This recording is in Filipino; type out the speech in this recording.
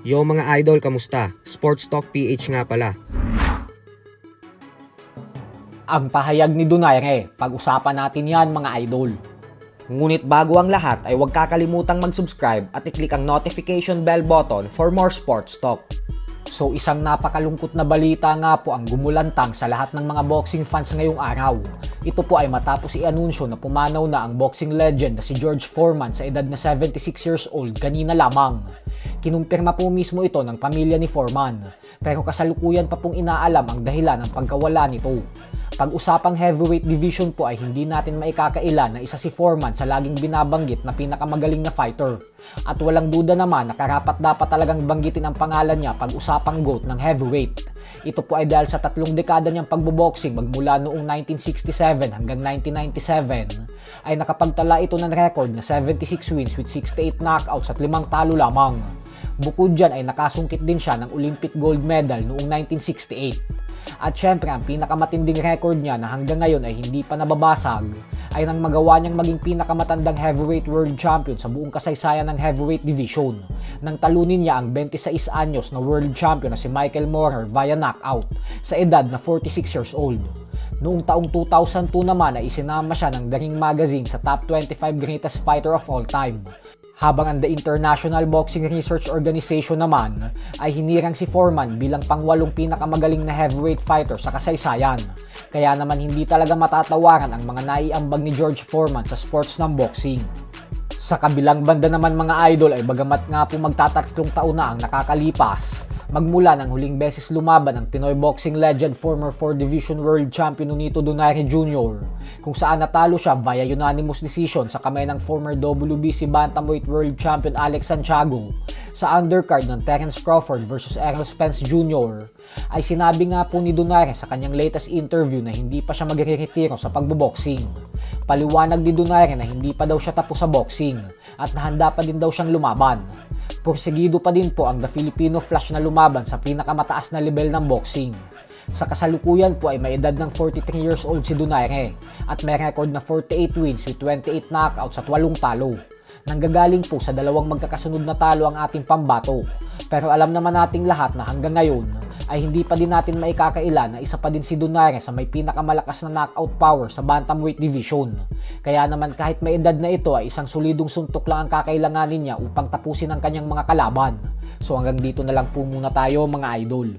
Yo mga idol, kamusta? Sports Talk PH nga pala. Ang pahayag ni Donaire, pag-usapan natin yan mga idol. Ngunit bago ang lahat ay huwag kakalimutang mag-subscribe at i-click ang notification bell button for more sports talk. So isang napakalungkot na balita nga po ang gumulantang sa lahat ng mga boxing fans ngayong araw. Ito po ay matapos i-anunsyo na pumanaw na ang boxing legend na si George Foreman sa edad na 76 years old kanina lamang. Kinumpirma po mismo ito ng pamilya ni Foreman, pero kasalukuyan pa pong inaalam ang dahilan ng pagkawala nito. Pag-usapang heavyweight division po ay hindi natin maikakaila na isa si Foreman sa laging binabanggit na pinakamagaling na fighter. At walang duda naman na karapat-dapat talagang banggitin ang pangalan niya pag-usapang GOAT ng heavyweight. Ito po ay dahil sa 3 dekada niyang pagboboxing magmula noong 1967 hanggang 1997 ay nakapagtala ito ng record na 76 wins with 68 knockouts at 5 talo lamang. Bukod dyan ay nakasungkit din siya ng Olympic gold medal noong 1968. At syempre ang pinakamatinding record niya na hanggang ngayon ay hindi pa nababasag ay nang magawa niyang maging pinakamatandang heavyweight world champion sa buong kasaysayan ng heavyweight division nang talunin niya ang 26 anyos na world champion na si Michael Moorer via knockout sa edad na 46 years old. Noong taong 2002 naman ay isinama siya ng The Ring Magazine sa top 25 greatest fighter of all time. Habang ang The International Boxing Research Organization naman ay hinirang si Foreman bilang pang-8 pinakamagaling na heavyweight fighter sa kasaysayan. Kaya naman hindi talaga matatawaran ang mga naiambag ni George Foreman sa sports ng boxing. Sa kabilang banda naman mga idol ay bagamat nga po magtatatlong taon na ang nakakalipas, magmula ng huling beses lumaban ang Pinoy boxing legend former 4 Division World Champion Nonito Donaire Jr. kung saan natalo siya via unanimous decision sa kamay ng former WBC Bantamweight World Champion Alex Santiago sa undercard ng Terence Crawford vs Errol Spence Jr. ay sinabi nga po ni Donaire sa kanyang latest interview na hindi pa siya magre-retiro sa pagboboxing. Paliwanag ni Donaire na hindi pa daw siya tapos sa boxing at nahanda pa din daw siyang lumaban. Porsigido pa din po ang The Filipino Flash na lumaban sa pinakamataas na level ng boxing. Sa kasalukuyan po ay may edad ng 43 years old si Donaire at may record na 48 wins with 28 knockouts at 8 talo. Nanggagaling po sa 2 magkakasunod na talo ang ating pambato. Pero alam naman nating lahat na hanggang ngayon ay hindi pa din natin maikakaila na isa pa din si Donaire sa may pinakamalakas na knockout power sa bantamweight division. Kaya naman kahit may edad na ito ay isang solidong suntok lang ang kakailanganin niya upang tapusin ang kanyang mga kalaban. So hanggang dito na lang po muna tayo mga idol.